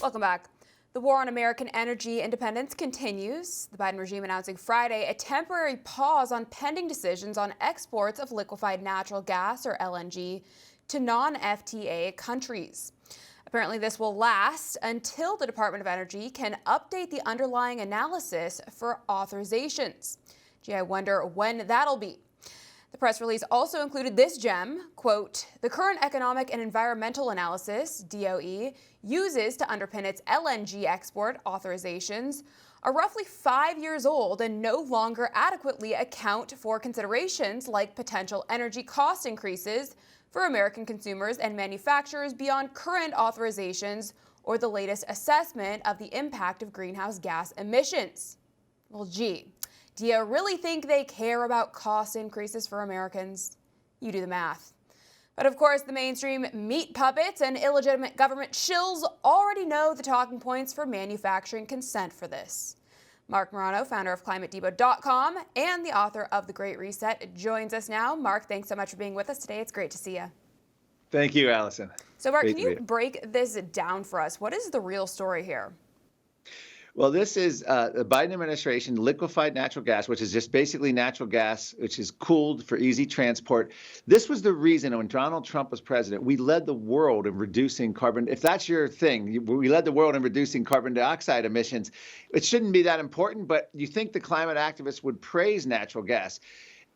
Welcome back. The war on American energy independence continues. The Biden regime announcing Friday a temporary pause on pending decisions on exports of liquefied natural gas, or LNG, to non-FTA countries. Apparently, this will last until the Department of Energy can update the underlying analysis for authorizations. Gee, I wonder when that'll be. The press release also included this gem, quote, "The current economic and environmental analysis, DOE, uses to underpin its LNG export authorizations are roughly 5 years old and no longer adequately account for considerations like potential energy cost increases for American consumers and manufacturers beyond current authorizations or the latest assessment of the impact of greenhouse gas emissions." Well, gee. Do you really think they care about cost increases for Americans? You do the math. But of course, the mainstream meat puppets and illegitimate government shills already know the talking points for manufacturing consent for this. Mark Morano, founder of ClimateDepot.com and the author of The Great Reset, joins us now. Mark, thanks so much for being with us today. It's great to see you. Thank you, Alison. So Mark, can you break this down for us? What is the real story here? Well, this is the Biden administration liquefied natural gas, which is just basically natural gas, which is cooled for easy transport. This was the reason when Donald Trump was president, we led the world in reducing carbon. If that's your thing, we led the world in reducing carbon dioxide emissions. It shouldn't be that important, but you think the climate activists would praise natural gas.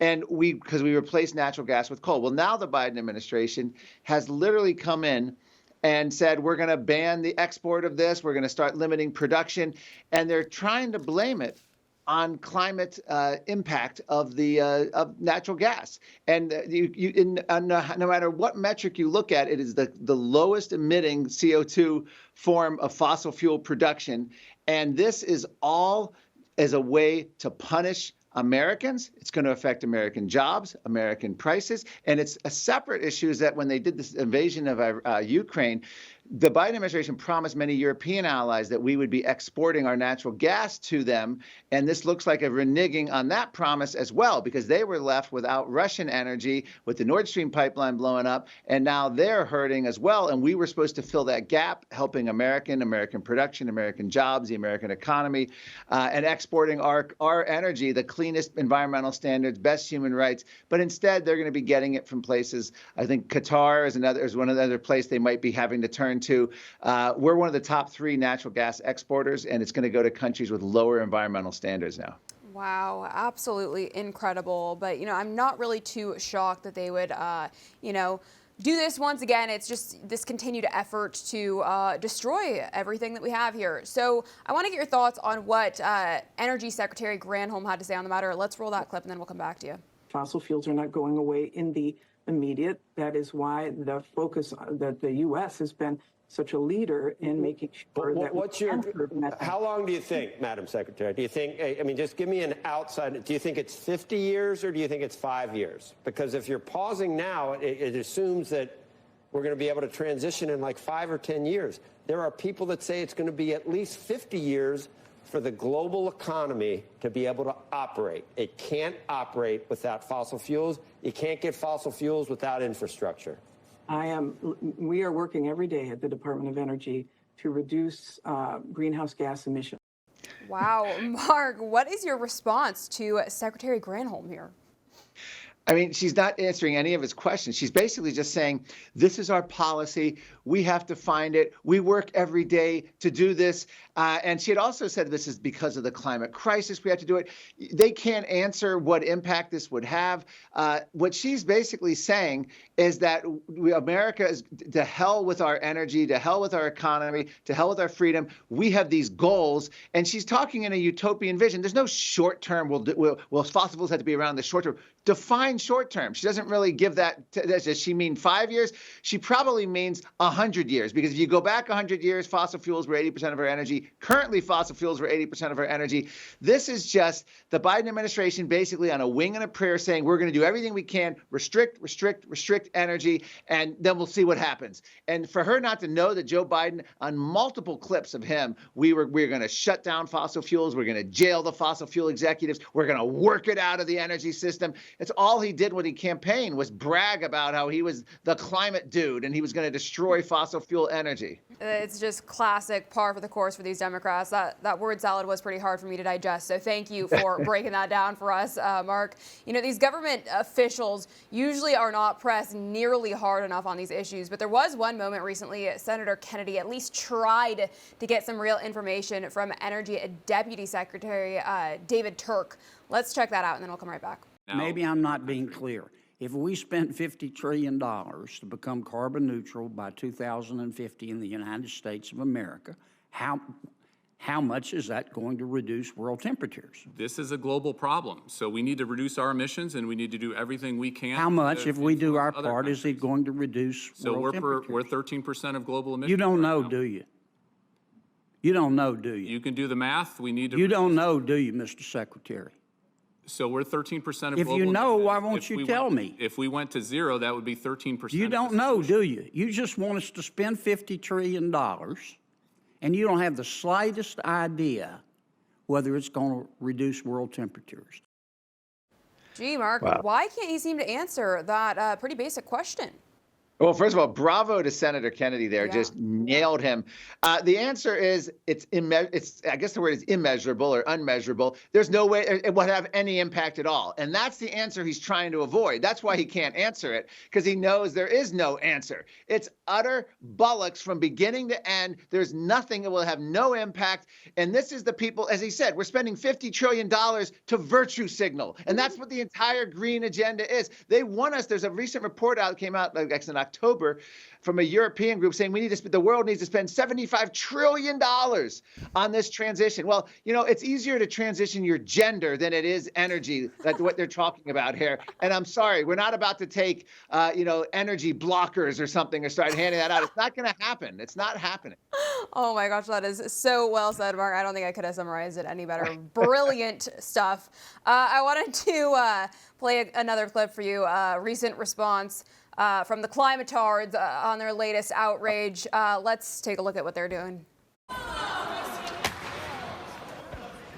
And because we replaced natural gas with coal. Well, now the Biden administration has literally come in and said, we're going to ban the export of this. We're going to start limiting production. And they're trying to blame it on climate impact of natural gas. And no matter what metric you look at, it is the lowest emitting CO2 form of fossil fuel production. And this is all as a way to punish Americans. It's going to affect American jobs, American prices, and it's a separate issue is that when they did this invasion of Ukraine, the Biden administration promised many European allies that we would be exporting our natural gas to them, and this looks like a reneging on that promise as well, because they were left without Russian energy with the Nord Stream pipeline blowing up, and now they're hurting as well, and we were supposed to fill that gap, helping American production, American jobs, the American economy, and exporting our energy, the cleanest environmental standards, best human rights, but instead they're going to be getting it from places. I think Qatar is one of the other places they might be having to turn to. We're one of the top 3 natural gas exporters, and it's going to go to countries with lower environmental standards now. Wow, absolutely incredible. But, I'm not really too shocked that they would, do this once again. It's just this continued effort to destroy everything that we have here. So I want to get your thoughts on what Energy Secretary Granholm had to say on the matter. Let's roll that clip and then we'll come back to you. Fossil fuels are not going away in the immediate. That is why the focus that the U.S. has been such a leader in making sure that. How long do you think, Madam Secretary? Do you think? I mean, just give me an outside. Do you think it's 50 years or do you think it's 5 years? Because if you're pausing now, it assumes that we're going to be able to transition in like 5 or 10 years. There are people that say it's going to be at least 50 years for the global economy to be able to operate. It can't operate without fossil fuels. You can't get fossil fuels without infrastructure. We are working every day at the Department of Energy to reduce greenhouse gas emissions. Wow. Mark, what is your response to Secretary Granholm here? I mean, she's not answering any of his questions. She's basically just saying, this is our policy. We have to find it. We work every day to do this. And she had also said this is because of the climate crisis. We have to do it. They can't answer what impact this would have. What she's basically saying is that America is to hell with our energy, to hell with our economy, to hell with our freedom. We have these goals. And she's talking in a utopian vision. There's no short term. Fossil fuels have to be around in the short term. Define short term. She doesn't really give that. Does she mean 5 years? She probably means 100 years, because if you go back 100 years, fossil fuels were 80% of our energy. Currently, fossil fuels were 80% of our energy. This is just the Biden administration basically on a wing and a prayer saying we're going to do everything we can, restrict energy, and then we'll see what happens. And for her not to know that Joe Biden, on multiple clips of him, we're going to shut down fossil fuels. We're going to jail the fossil fuel executives. We're going to work it out of the energy system. It's all he did when he campaigned was brag about how he was the climate dude and he was going to destroy fossil fuel energy. It's just classic par for the course for these Democrats. That word salad was pretty hard for me to digest. So thank you for breaking that down for us, Mark. You know, these government officials usually are not pressed nearly hard enough on these issues. But there was one moment recently, Senator Kennedy at least tried to get some real information from Energy Deputy Secretary David Turk. Let's check that out and then we'll come right back. Maybe I'm not being clear. If we spent $50 trillion to become carbon neutral by 2050 in the United States of America, how much is that going to reduce world temperatures? This is a global problem, so we need to reduce our emissions, and we need to do everything we can. How much, if we do our part, is it going to reduce world temperatures? So we're 13% of global emissions. You don't know, now. do you? You don't know, do you? You can do the math. We need to. You don't know, do you, Mr. Secretary? So we're 13% of If global you know, emissions. why won't you tell me? If we went to zero, that would be 13%. You don't know, do you? You just want us to spend $50 trillion, and you don't have the slightest idea whether it's going to reduce world temperatures. Gee, Mark, Wow. why can't he seem to answer that pretty basic question? Well, first of all, bravo to Senator Kennedy there. Yeah. Just nailed him. The answer is it's I guess the word is immeasurable or unmeasurable. There's no way it would have any impact at all. And that's the answer he's trying to avoid. That's why he can't answer it, because he knows there is no answer. It's utter bollocks from beginning to end. There's nothing. It will have no impact. And this is the people, as he said, we're spending $50 trillion to virtue signal. And that's what the entire green agenda is. They want us. There's a recent report came out like in October from a European group saying the world needs to spend $75 trillion on this transition. Well, you know, it's easier to transition your gender than it is energy. That's what they're talking about here. And I'm sorry, we're not about to take, energy blockers or something or start handing that out. It's not going to happen. It's not happening. Oh my gosh, that is so well said, Mark. I don't think I could have summarized it any better. Brilliant stuff. I wanted to play another clip for you. Recent response from the climatards on their latest outrage. Let's take a look at what they're doing.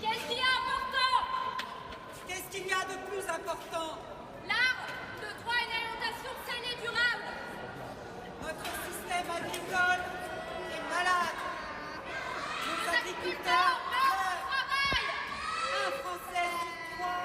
Qu'est-ce qu'il y a important? Qu'est-ce qu'il y a de plus important? L'art, le droit à une alimentation saine et durable. Notre système agricole est malade. Nos agriculteurs meurent au travail. Un Français sur trois.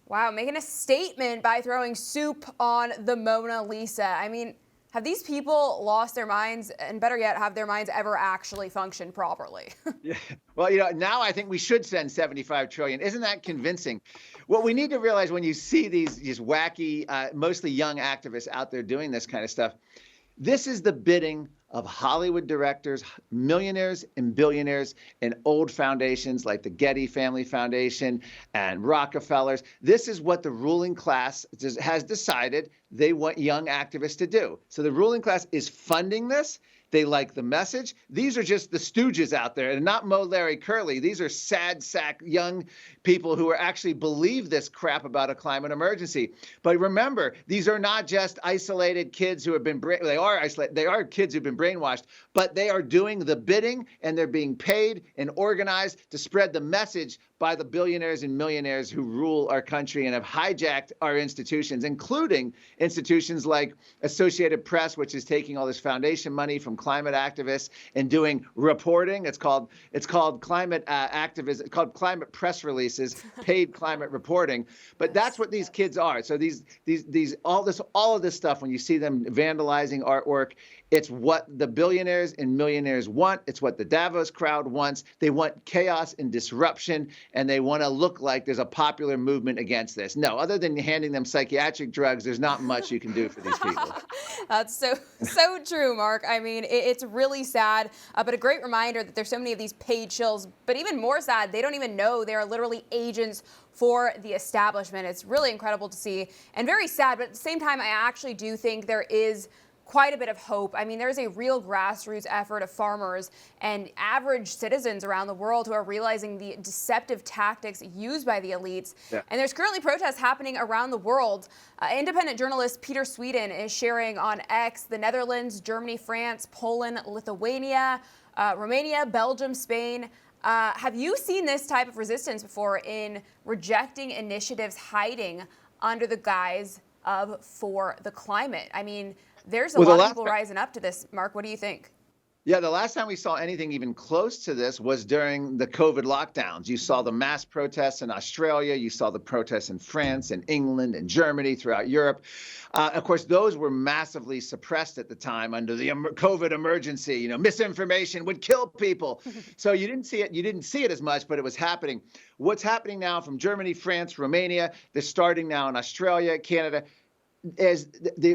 Wow, making a statement by throwing soup on the Mona Lisa. I mean, have these people lost their minds, and better yet, have their minds ever actually functioned properly? Yeah. Well, you know, now I think we should send $75 trillion. Isn't that convincing? What we need to realize when you see these wacky, mostly young activists out there doing this kind of stuff, this is the bidding of Hollywood directors, millionaires and billionaires, and old foundations like the Getty Family Foundation and Rockefellers. This is what the ruling class has decided they want young activists to do. So the ruling class is funding this. They like the message. These are just the stooges out there, and not Mo, Larry, Curly. These are sad sack young people who actually believe this crap about a climate emergency. But remember, these are not just isolated kids who have been they are isolated. They are kids who've been brainwashed, but they are doing the bidding, and they're being paid and organized to spread the message by the billionaires and millionaires who rule our country and have hijacked our institutions, including institutions like Associated Press, which is taking all this foundation money from climate activists and doing reporting. It's called climate activism. It's called climate press releases, paid climate reporting. But that's what these kids are. So all of this stuff, when you see them vandalizing artwork, it's what the billionaires and millionaires want. It's what the Davos crowd wants. They want chaos and disruption, and they want to look like there's a popular movement against this. No, other than handing them psychiatric drugs, there's not much you can do for these people. That's so true, Mark. I mean, it's really sad, but a great reminder that there's so many of these paid shills. But even more sad, they don't even know they are literally agents for the establishment. It's really incredible to see and very sad. But at the same time, I actually do think there is quite a bit of hope. I mean, there's a real grassroots effort of farmers and average citizens around the world who are realizing the deceptive tactics used by the elites. Yeah. And there's currently protests happening around the world. Independent journalist Peter Sweden is sharing on X the Netherlands, Germany, France, Poland, Lithuania, Romania, Belgium, Spain. Have you seen this type of resistance before in rejecting initiatives hiding under the guise of For the Climate. I mean, there's a lot of people rising up to this. Mark, what do you think? Yeah, the last time we saw anything even close to this was during the COVID lockdowns. You saw the mass protests in Australia. You saw the protests in France and England and Germany, throughout Europe. Of course, those were massively suppressed at the time under the COVID emergency. You know, misinformation would kill people. So you didn't see it. You didn't see it as much, but it was happening. What's happening now from Germany, France, Romania, they're starting now in Australia, Canada. As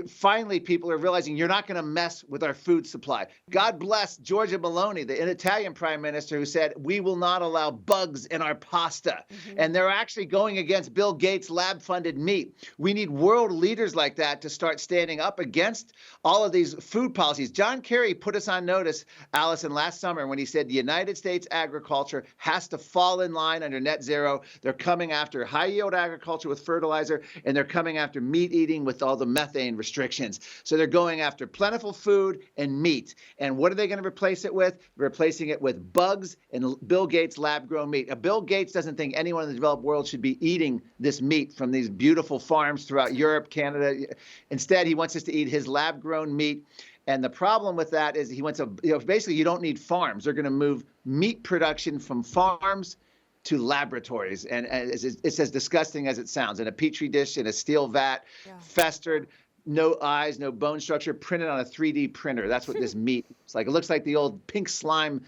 finally people are realizing you're not going to mess with our food supply. God bless Giorgia Meloni, the Italian prime minister, who said, we will not allow bugs in our pasta. And they're actually going against Bill Gates' lab-funded meat. We need world leaders like that to start standing up against all of these food policies. John Kerry put us on notice, Alison, last summer when he said the United States agriculture has to fall in line under net zero. They're coming after high-yield agriculture with fertilizer, and they're coming after meat eating with all the methane restrictions. So they're going after plentiful food and meat. And what are they going to replace it with? Replacing it with bugs and Bill Gates lab-grown meat. Bill Gates doesn't think anyone in the developed world should be eating this meat from these beautiful farms throughout Europe, Canada. Instead, he wants us to eat his lab-grown meat. And the problem with that is he wants to, basically you don't need farms. They're going to move meat production from farms to laboratories, and it's as disgusting as it sounds. In a petri dish, in a steel vat, festered, no eyes, no bone structure, printed on a 3D printer. That's what this meat looks like. It looks like the old pink slime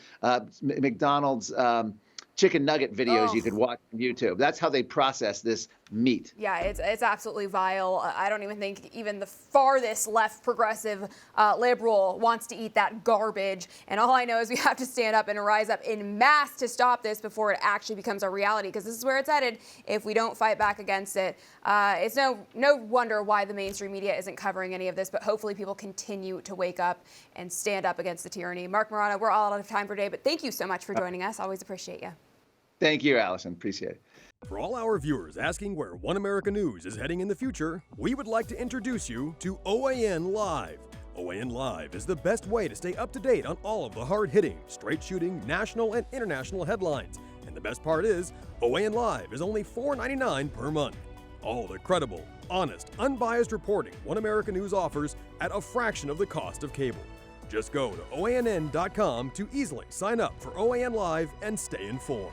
McDonald's chicken nugget videos you could watch on YouTube. That's how they process this meat. Yeah, it's absolutely vile. I don't even think even the farthest left progressive liberal wants to eat that garbage. And all I know is we have to stand up and rise up in mass to stop this before it actually becomes a reality, because this is where it's headed if we don't fight back against it. It's no wonder why the mainstream media isn't covering any of this, but hopefully people continue to wake up and stand up against the tyranny. Mark Morano, we're all out of time for today, but thank you so much for joining us. Always appreciate you. Thank you, Alison. Appreciate it. For all our viewers asking where One America News is heading in the future, we would like to introduce you to OAN Live. OAN Live is the best way to stay up to date on all of the hard-hitting, straight-shooting, national and international headlines. And the best part is, OAN Live is only $4.99 per month. All the credible, honest, unbiased reporting One America News offers at a fraction of the cost of cable. Just go to OANN.com to easily sign up for OAN Live and stay informed.